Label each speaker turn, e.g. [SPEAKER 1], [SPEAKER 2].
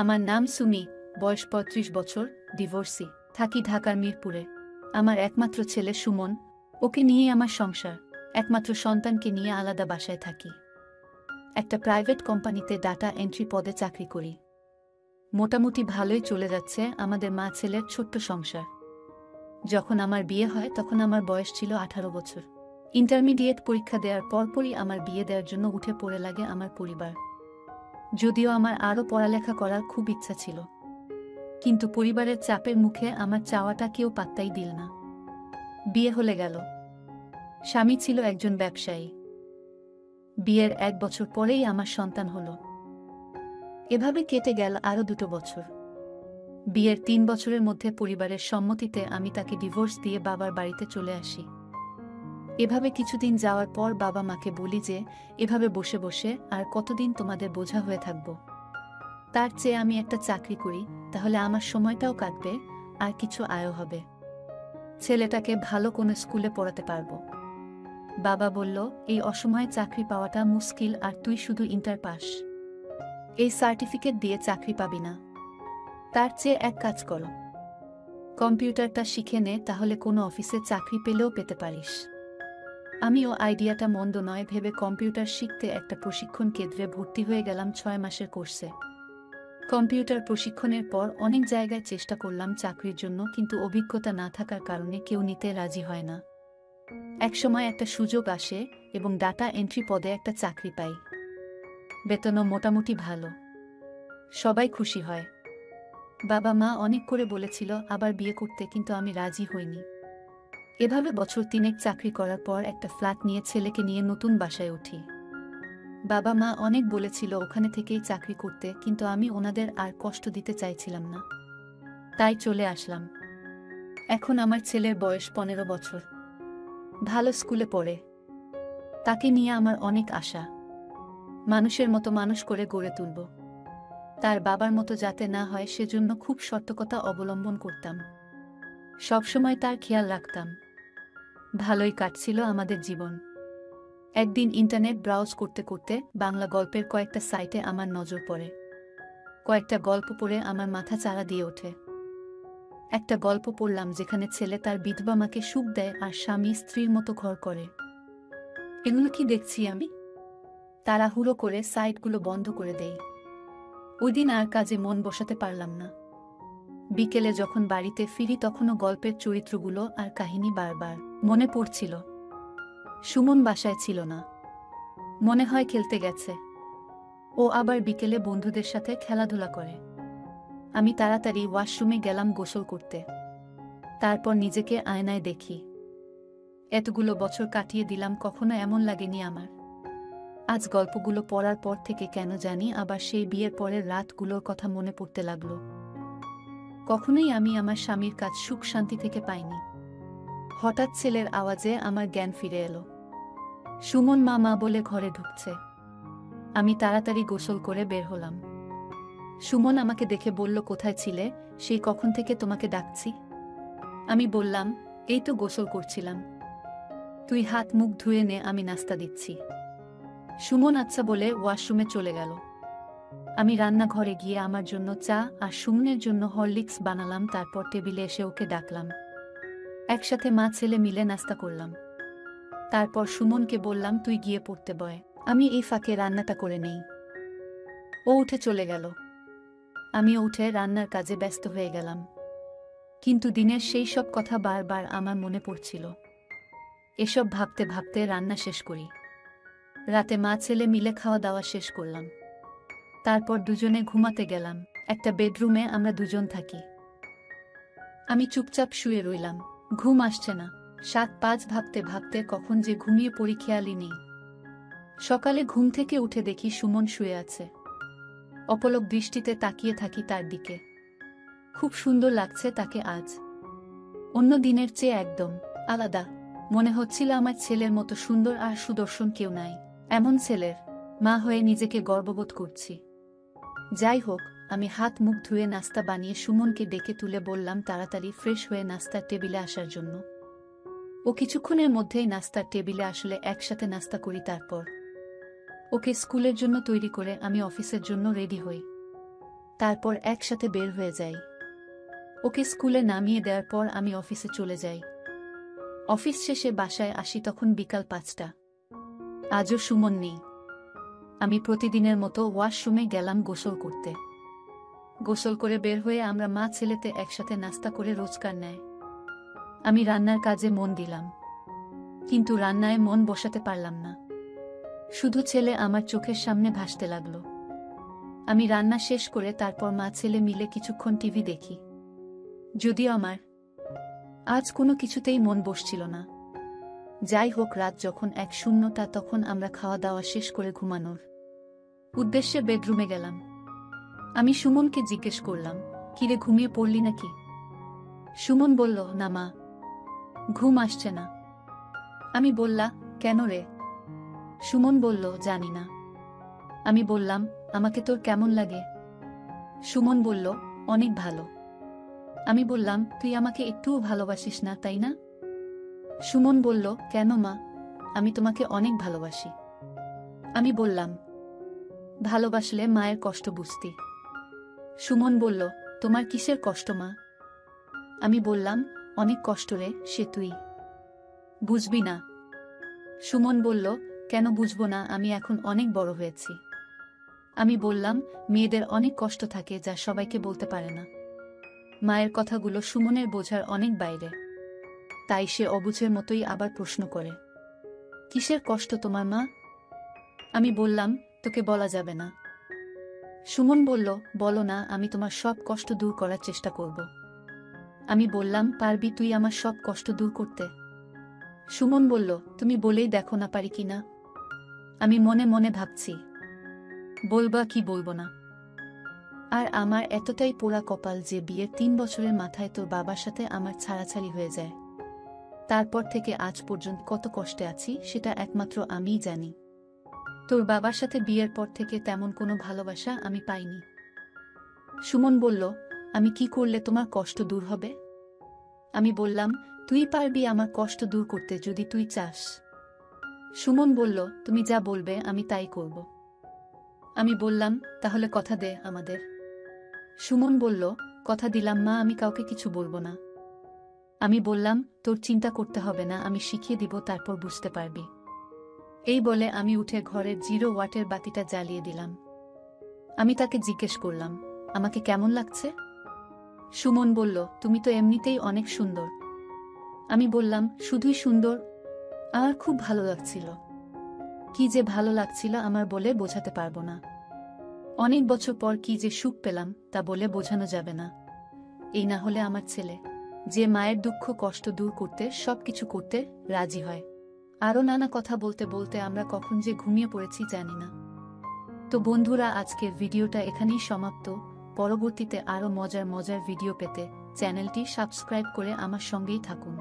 [SPEAKER 1] আমার নাম সুমি, বয়স ৩৫ বছর, ডিভোর্সি, থাকি ঢাকার মিরপুরে। আমার একমাত্র ছেলে সুমন, ওকে নিয়ে আমার সংসার। একমাত্র সন্তানকে নিয়ে আলাদা বাসায় থাকি। একটা প্রাইভেট কোম্পানিতে ডাটা এন্ট্রি পদে চাকরি করি। মোটামুটি ভালোই চলে যাচ্ছে আমাদের মা ছেলের ছোট্ট সংসার। যখন আমার বিয়ে হয় তখন আমার বয়স ছিল ১৮ বছর। ইন্টারমিডিয়েট পরীক্ষা দেওয়ার পরপরই আমার বিয়ে দেওয়ার জন্য উঠে পড়ে লাগে আমার পরিবার। যদিও আমার আরও পড়ালেখা করার খুব ইচ্ছা ছিল, কিন্তু পরিবারের চাপের মুখে আমার চাওয়াটা কেউ পাত্তাই দিল না। বিয়ে হলে গেল। স্বামী ছিল একজন ব্যবসায়ী। বিয়ের ১ বছর পরেই আমার সন্তান হলো। এভাবে কেটে গেল আরও ২ বছর। বিয়ের ৩ বছরের মধ্যে পরিবারের সম্মতিতে আমি তাকে ডিভোর্স দিয়ে বাবার বাড়িতে চলে আসি। এভাবে কিছুদিন যাওয়ার পর বাবা মাকে বলি যে, এভাবে বসে বসে আর কতদিন তোমাদের বোঝা হয়ে থাকব। তার চেয়ে আমি একটা চাকরি করি, তাহলে আমার সময়টাও কাটবে আর কিছু আয়ও হবে। ছেলেটাকে ভালো কোনো স্কুলে পড়াতে পারবো। বাবা বলল, এই অসময়ে চাকরি পাওয়াটা মুশকিল, আর তুই শুধু ইন্টার পাস, এই সার্টিফিকেট দিয়ে চাকরি পাবি না। তার চেয়ে এক কাজ করো, কম্পিউটারটা শিখে নে, তাহলে কোনো অফিসে চাকরি পেলেও পেতে পারিস। আমিও আইডিয়াটা মন্দ নয় ভেবে কম্পিউটার শিখতে একটা প্রশিক্ষণ কেন্দ্রে ভর্তি হয়ে গেলাম ৬ মাসের কোর্সে। কম্পিউটার প্রশিক্ষণের পর অনেক জায়গায় চেষ্টা করলাম চাকরির জন্য, কিন্তু অভিজ্ঞতা না থাকার কারণে কেউ নিতে রাজি হয় না। একসময় একটা সুযোগ আসে এবং ডাটা এন্ট্রি পদে একটা চাকরি পাই। বেতনও মোটামুটি ভালো, সবাই খুশি হয়। বাবা মা অনেক করে বলেছিল আবার বিয়ে করতে, কিন্তু আমি রাজি হইনি। এভাবে বছর ৩ চাকরি করার পর একটা ফ্ল্যাট নিয়ে ছেলেকে নিয়ে নতুন বাসায় উঠি। বাবা মা অনেক বলেছিল ওখানে থেকেই চাকরি করতে, কিন্তু আমি ওনাদের আর কষ্ট দিতে চাইছিলাম না, তাই চলে আসলাম। এখন আমার ছেলের বয়স ১৫ বছর, ভালো স্কুলে পড়ে। তাকে নিয়ে আমার অনেক আশা, মানুষের মতো মানুষ করে গড়ে তুলব। তার বাবার মতো যাতে না হয় সেজন্য খুব সতর্কতা অবলম্বন করতাম, সবসময় তার খেয়াল রাখতাম। ভালোই কাটছিল আমাদের জীবন। একদিন ইন্টারনেট ব্রাউজ করতে করতে বাংলা গল্পের কয়েকটা সাইটে আমার নজর পড়ে। কয়েকটা গল্প পড়ে আমার মাথা চাড়া দিয়ে ওঠে। একটা গল্প পড়লাম যেখানে ছেলে তার বিধবা মাকে সুখ দেয় আর স্বামী স্ত্রীর মতো ঘর করে। এগুলো কি দেখছি আমি? তাড়াহুড়ো করে সাইটগুলো বন্ধ করে দেই। ওই দিন আর কাজে মন বসাতে পারলাম না। বিকেলে যখন বাড়িতে ফিরি তখনও গল্পের চরিত্রগুলো আর কাহিনী বারবার মনে পড়ছিল। সুমন বাসায় ছিল না, মনে হয় খেলতে গেছে। ও আবার বিকেলে বন্ধুদের সাথে খেলাধুলা করে। আমি তাড়াতাড়ি ওয়াশরুমে গেলাম গোসল করতে। তারপর নিজেকে আয়নায় দেখি। এতগুলো বছর কাটিয়ে দিলাম, কখনো এমন লাগেনি আমার। আজ গল্পগুলো পড়ার পর থেকে কেন জানি আবার সেই বিয়ের পরের রাতগুলোর কথা মনে পড়তে লাগলো। কখনোই আমি আমার স্বামীর কাছ সুখ শান্তি থেকে পাইনি। হঠাৎ ছেলের আওয়াজে আমার জ্ঞান ফিরে এলো। সুমন মা মা বলে ঘরে ঢুকছে। আমি তাড়াতাড়ি গোসল করে বের হলাম। সুমন আমাকে দেখে বলল, কোথায় ছিলে? সেই কখন থেকে তোমাকে ডাকছি। আমি বললাম, এই তো গোসল করছিলাম। তুই হাত মুখ ধুয়ে নে, আমি নাস্তা দিচ্ছি। সুমন আচ্ছা বলে ওয়াশরুমে চলে গেল। আমি রান্নাঘরে গিয়ে আমার জন্য চা আর সুমনের জন্য হরলিক্স বানালাম। তারপর টেবিলে এসে ওকে ডাকলাম। একসাথে মা ছেলে মিলে নাস্তা করলাম। তারপর সুমনকে বললাম, তুই গিয়ে পড়তে বয়, আমি এই ফাঁকে রান্নাটা করে নেই। ও উঠে চলে গেল। আমিও উঠে রান্নার কাজে ব্যস্ত হয়ে গেলাম। কিন্তু দিনের সেই সব কথা বারবার আমার মনে পড়ছিল। এসব ভাবতে ভাবতে রান্না শেষ করি। রাতে মা ছেলে মিলে খাওয়া দাওয়া শেষ করলাম। তারপর দুজনে ঘুমাতে গেলাম। একটা বেডরুমে আমরা দুজন থাকি। আমি চুপচাপ শুয়ে রইলাম, ঘুম আসছে না। ৭-৫ ভাবতে ভাবতে কখন যে ঘুমিয়ে পড়ি খেয়ালই নেই। সকালে ঘুম থেকে উঠে দেখি সুমন শুয়ে আছে। অপলক দৃষ্টিতে তাকিয়ে থাকি তার দিকে। খুব সুন্দর লাগছে তাকে আজ, অন্য দিনের চেয়ে একদম আলাদা। মনে হচ্ছিল আমার ছেলের মতো সুন্দর আর সুদর্শন কেউ নাই। এমন ছেলের মা হয়ে নিজেকে গর্ববোধ করছি। যাই হোক, আমি হাত মুখ ধুয়ে নাস্তা বানিয়ে সুমনকে ডেকে তুলে বললাম তাড়াতাড়ি ফ্রেশ হয়ে নাস্তার টেবিলে আসার জন্য। ও কিছুক্ষণের মধ্যেই নাস্তার টেবিলে আসলে একসাথে নাস্তা করি। তারপর ওকে স্কুলের জন্য তৈরি করে আমি অফিসের জন্য রেডি হই। তারপর একসাথে বের হয়ে যাই। ওকে স্কুলে নামিয়ে দেওয়ার পর আমি অফিসে চলে যাই। অফিস শেষে বাসায় আসি তখন বিকাল 5টা। আজও সুমন নেই। আমি প্রতিদিনের মতো ওয়াশরুমে গেলাম গোসল করতে। গোসল করে বের হয়ে আমরা মা ছেলেতে একসাথে নাস্তা করে রোজকার নেয়। আমি রান্নার কাজে মন দিলাম, কিন্তু রান্নায় মন বসাতে পারলাম না। শুধু ছেলে আমার চোখের সামনে ভাসতে লাগলো। আমি রান্না শেষ করে তারপর মা ছেলে মিলে কিছুক্ষণ টিভি দেখি। যদিও আমার আজ কোনো কিছুতেই মন বসছিল না। যাই হোক, রাত যখন 1:00 তখন আমরা খাওয়া দাওয়া শেষ করে ঘুমানোর উদ্দেশ্যে বেডরুমে গেলাম। আমি সুমনকে জিজ্ঞেস করলাম, কিরে ঘুমিয়ে পড়লি নাকি? সুমন বলল, না মা, ঘুম আসছে না। আমি বললাম, কেন রে? সুমন বলল, জানি না। আমি বললাম, আমাকে তোর কেমন লাগে? সুমন বলল, অনেক ভালো। আমি বললাম, তুই আমাকে একটুও ভালোবাসিস না, তাই না? সুমন বলল, কেন মা, আমি তোমাকে অনেক ভালোবাসি। আমি বললাম, ভালোবাসলে মায়ের কষ্ট বুঝতি। সুমন বলল, তোমার কিসের কষ্ট মা? আমি বললাম, অনেক কষ্ট রে, সে তুই বুঝবি না। সুমন বলল, কেন বুঝবো না, আমি এখন অনেক বড় হয়েছি। আমি বললাম, মেয়েদের অনেক কষ্ট থাকে যা সবাইকে বলতে পারে না। মায়ের কথাগুলো সুমনের বোঝার অনেক বাইরে, তাই সে অবুঝের মতোই আবার প্রশ্ন করে, কিসের কষ্ট তোমার মা? আমি বললাম, তোকে বলা যাবে না। সুমন বলল, বলো না, আমি তোমার সব কষ্ট দূর করার চেষ্টা করব। আমি বললাম, পারবি তুই আমার সব কষ্ট দূর করতে? সুমন বলল, তুমি বলেই দেখো না পারি কিনা। আমি মনে মনে ভাবছি, বলবা কি বলবো না। আর আমার এতটাই পোড়া কপাল যে বিয়ের 3 বছরের মাথায় তোর বাবার সাথে আমার ছাড়াছাড়ি হয়ে যায়। তারপর থেকে আজ পর্যন্ত কত কষ্টে আছি সেটা একমাত্র আমিই জানি। তোর বাবার সাথে বিয়ের পর থেকে তেমন কোনো ভালোবাসা আমি পাইনি। সুমন বলল, আমি কি করলে তোমার কষ্ট দূর হবে? আমি বললাম, তুই পারবি আমার কষ্ট দূর করতে যদি তুই চাস। সুমন বলল, তুমি যা বলবে আমি তাই করব। আমি বললাম, তাহলে কথা দে আমাদের। সুমন বলল, কথা দিলাম মা, আমি কাউকে কিছু বলবো না। আমি বললাম, তোর চিন্তা করতে হবে না, আমি শিখিয়ে দিব, তারপর বুঝতে পারবি। এই বলে আমি উঠে ঘরের 0 ওয়াটের বাতিটা জ্বালিয়ে দিলাম। আমি তাকে জিজ্ঞেস করলাম, আমাকে কেমন লাগছে? সুমন বলল, তুমি তো এমনিতেই অনেক সুন্দর। আমি বললাম, শুধুই সুন্দর? আমার খুব ভালো লাগছিল। কি যে ভালো লাগছিল আমার বলে বোঝাতে পারবো না। অনেক বছর পর কি যে সুখ পেলাম তা বলে বোঝানো যাবে না। এই না হলে আমার ছেলে, যে মায়ের দুঃখ কষ্ট দূর করতে সবকিছু করতে রাজি হয়। আরও নানা কথা বলতে বলতে আমরা কখন যে ঘুমিয়ে পড়েছি জানি না। তো বন্ধুরা, আজকের ভিডিওটা এখানেই সমাপ্ত। পরবর্তীতে আরও মজার মজার ভিডিও পেতে চ্যানেলটি সাবস্ক্রাইব করে আমার সঙ্গেই থাকুন।